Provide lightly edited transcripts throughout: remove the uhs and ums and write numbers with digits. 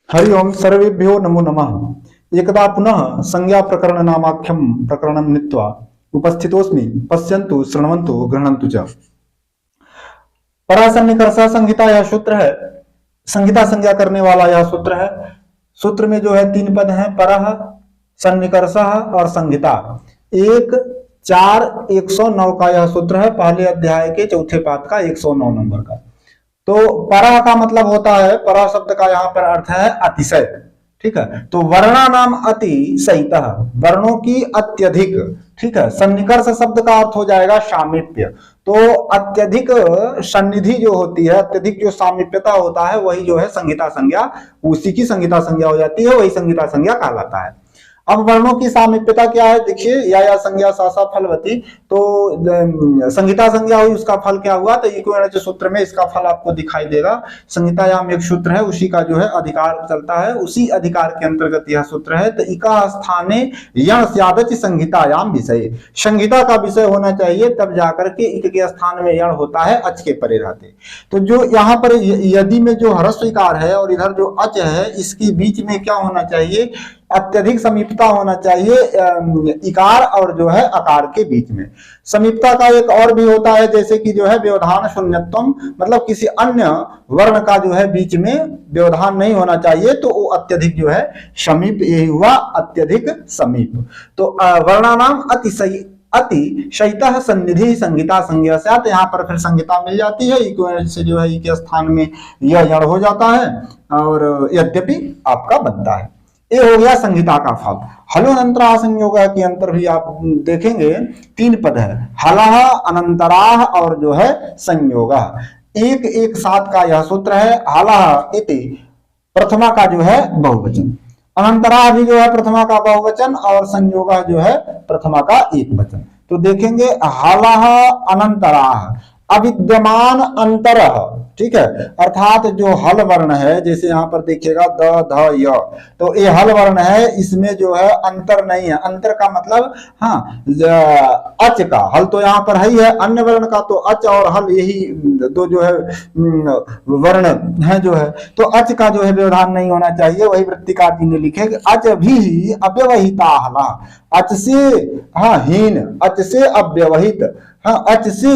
हरि ओम सर्वेभ्यो नमो नमः। एकदा पुनः संज्ञा प्रकरण नामाख्यम प्रकरणं नीत्वा उपस्थितोस्मि। पश्यन्तु शृण्वन्तु गृह्णन्तु च। परासन्निकर्ष संहिता यह सूत्र है। संहिता संज्ञा करने वाला यह सूत्र है। सूत्र में जो है तीन पद हैं, परः, सन्निकर्षः और संहिता। 1-4-109 का यह सूत्र है, पहले अध्याय के चौथे पाद का 109 नंबर का। तो परः का मतलब होता है, परः शब्द का यहाँ पर अर्थ है अतिशय। ठीक है, तो वर्णा नाम अतिशयितः, वर्णों की अत्यधिक। ठीक है, सन्निकर्ष शब्द का अर्थ हो जाएगा सामीप्य। तो अत्यधिक सन्निधि जो होती है, अत्यधिक जो सामीप्यता होता है, वही जो है संहिता संज्ञा, उसी की संहिता संज्ञा हो जाती है, वही संहिता संज्ञा कहलाता है। अब वर्णों की सामीप्यता क्या है, देखिए, या संज्ञा सा फलवती। तो संहिता संज्ञा हुई, उसका फल क्या हुआ, तो इको सूत्र में इसका फल आपको दिखाई देगा। संहितायाम एक सूत्र है, उसी का जो है अधिकार चलता है, उसी अधिकार के अंतर्गत यह सूत्र है। तो इका स्थाने यण स्यादच संहितायाम विषय, संहिता का विषय होना चाहिए, तब जाकर के इक के स्थान में यण होता है, अच के परे रहते। तो जो यहाँ पर यदि में जो ह्रस्व इकार है और इधर जो अच है, इसके बीच में क्या होना चाहिए, अत्यधिक समीपता होना चाहिए इकार और जो है अकार के बीच में। समीपता का एक और भी होता है, जैसे कि जो है व्यवधान शून्यत्वम, मतलब किसी अन्य वर्ण का जो है बीच में व्यवधान नहीं होना चाहिए, तो वो अत्यधिक जो है समीप, यही हुआ अत्यधिक समीप। तो वर्णानाम अतिशयितः सन्निधि संहिता संज्ञा से, यहाँ पर फिर संहिता मिल जाती है, से जो है के स्थान में यह जड़ हो जाता है और यद्यपि आपका बनता है। ये हो गया संहिता का फल। हलो अनंतरा संयोग के अंतर भी आप देखेंगे, तीन पद है, हलः, अनंतराः और जो है संयोग। एक एक साथ का यह सूत्र है। हलः इति प्रथमा का जो है बहुवचन, अनंतराः भी जो है प्रथमा का बहुवचन, और संयोग जो है प्रथमा का एक वचन। तो देखेंगे हलः अनंतराः, अविद्यमान अंतर। ठीक है, अर्थात जो हल वर्ण है, जैसे यहाँ पर देखिएगा द ध य, तो ये हल वर्ण है, इसमें जो है अंतर नहीं है। अंतर का मतलब हाँ, अच का हल तो यहाँ पर है ही है, अन्य वर्ण का तो अच और हल, यही दो जो है वर्ण है जो है, तो अच का जो है व्यवधान नहीं होना चाहिए। वही वृत्तिकार जी ने लिखे अच भी अव्यवहिता हला, अच से हाँ हीन, अच से अव्यवहित, हाँ अच से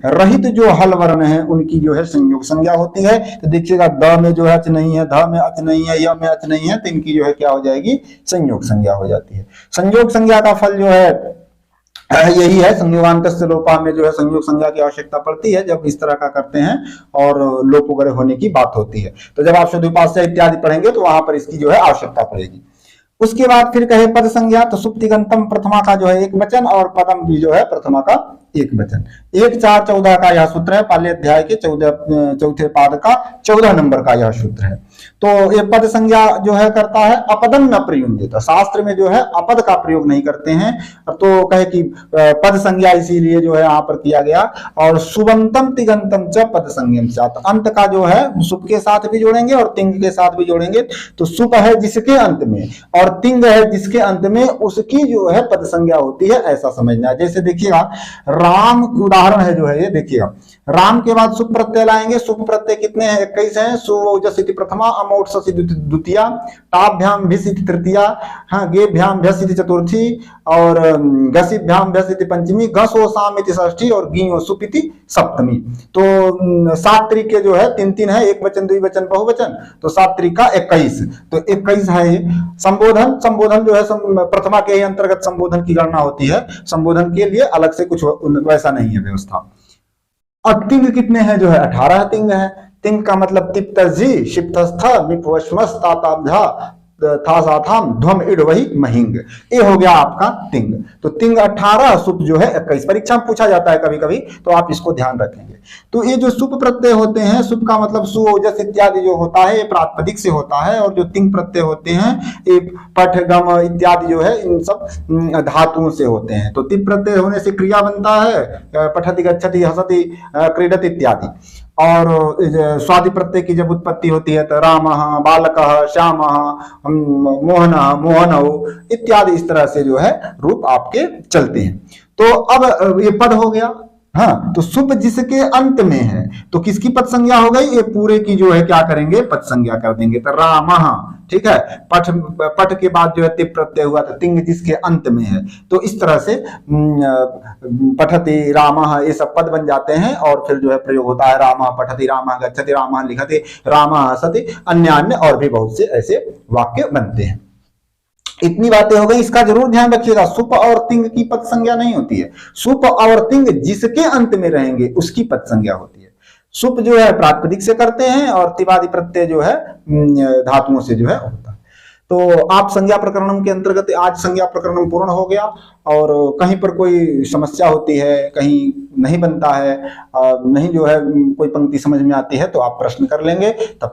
रहित जो हल वर्ण है, उनकी जो है संयोग संज्ञा होती है। तो देखिएगा द में जो है अच नहीं है, ध में अच नहीं है, य में अच नहीं है, तो इनकी जो है क्या हो जाएगी, संयोग संज्ञा हो जाती है। संयोग संज्ञा का फल जो है यही है, संयोगांत लोपा में जो है संयोग संज्ञा की आवश्यकता पड़ती है, जब इस तरह का करते हैं और लोप वगैरह होने की बात होती है। तो जब आप शुद्धोपास्य इत्यादि पढ़ेंगे तो वहां पर इसकी जो है आवश्यकता पड़ेगी। उसके बाद फिर कहे पद संज्ञा, तो सुप्तिगंतम प्रथमा का जो है एक वचन और पदम भी जो है प्रथमा का एक वचन। 1-4-14 का यह सूत्र है, पहले अध्याय के चौथे पाद का 14 नंबर का यह सूत्र है। तो ये पद संज्ञा जो है करता है, अपदम न प्रयुंजित, शास्त्र में जो है अपद का प्रयोग नहीं करते हैं, तो कहे कि पद संज्ञा इसीलिए जो है यहाँ पर किया गया। और सुबंतम तिगंतम च पद संज्ञम साथ, अंत का जो है सुप के साथ भी जोड़ेंगे और तिंग के साथ भी जोड़ेंगे। तो सुप है जिसके अंत में और तिंग है जिसके अंत में, उसकी जो है पद संज्ञा होती है, ऐसा समझना। जैसे देखिएगा राम उदाहरण है जो है, ये देखिएगा, राम के बाद सुप प्रत्यय लाएंगे। सुप प्रत्यय कितने हैं, 21 हैं। सुवोजसिति प्रथमा, अमोक्षसिति द्वितीया, टाभ्याम भिसिति तृतीया, हाँ गेभ्याम भ्यसिति चतुर्थी, और गसिभ्याम भ्यसिति पंचमी, गसो सामिति षष्ठी और गियो सुपिति सप्तमी। तो 7 तरीके जो है 3-3 है, एक वचन द्विवचन बहुवचन, तो 7 तरीका 21, तो 21 है ये। संबोधन, संबोधन जो है प्रथमा के ही अंतर्गत संबोधन की गणना होती है, संबोधन के लिए अलग से कुछ वैसा नहीं है व्यवस्था। अब तिंग कितने हैं, जो है 18 तिंग है। तिंग का मतलब तिप्तजी, शिप्तस्थ, विपवश्मस्ताताभ्या, था साथाम, ध्वम इड वही महिंग, ये हो गया आपका तिंग। तो तिंग 18, सुप जो है 21। परीक्षा में पूछा जाता है कभी कभी, तो आप इसको ध्यान रखेंगे। तो ये जो सुप प्रत्यय होते हैं, सुप का मतलब सु ओजस इत्यादि जो होता है, ये प्रातिपदिक से होता है, और जो तिंग प्रत्यय होते हैं ये पठ गम इत्यादि जो है, इन सब धातुओं से होते हैं। तो तिप प्रत्यय होने से क्रिया बनता है, पठति गच्छति हसति क्रीडति इत्यादि। और स्वादि प्रत्यय की जब उत्पत्ति होती है तो राम, बालक, श्याम, मोहन, मोहनौ इत्यादि, इस तरह से जो है रूप आपके चलते हैं। तो अब ये पद हो गया। हाँ, तो सुप जिसके अंत में है, तो किसकी पद संज्ञा हो गई, ये पूरे की जो है क्या करेंगे, पद संज्ञा कर देंगे। तो रामः, ठीक है, पठ पठ के बाद जो है तिप प्रत्यय हुआ, तो तिंग जिसके अंत में है, तो इस तरह से पठति रामः ये सब पद बन जाते हैं, और फिर जो है प्रयोग होता है रामः पठति, रामः गच्छति, रामः लिखति, रामः हसति, अन्य और भी बहुत से ऐसे वाक्य बनते हैं। इतनी बातें हो गई, इसका जरूर ध्यान रखिएगा, सुप और तिंग की पद संज्ञा नहीं होती है। सुप और तिंग जिसके अंत में रहेंगे उसकी पद संज्ञा होती है। सुप जो है प्रातिपदिक से करते हैं, और तिवादी प्रत्यय जो है धातुओं से जो है होता है। तो आप संज्ञा प्रकरणम के अंतर्गत आज संज्ञा प्रकरणम पूर्ण हो गया, और कहीं पर कोई समस्या होती है, कहीं नहीं बनता है, नहीं जो है कोई पंक्ति समझ में आती है, तो आप प्रश्न कर लेंगे। तब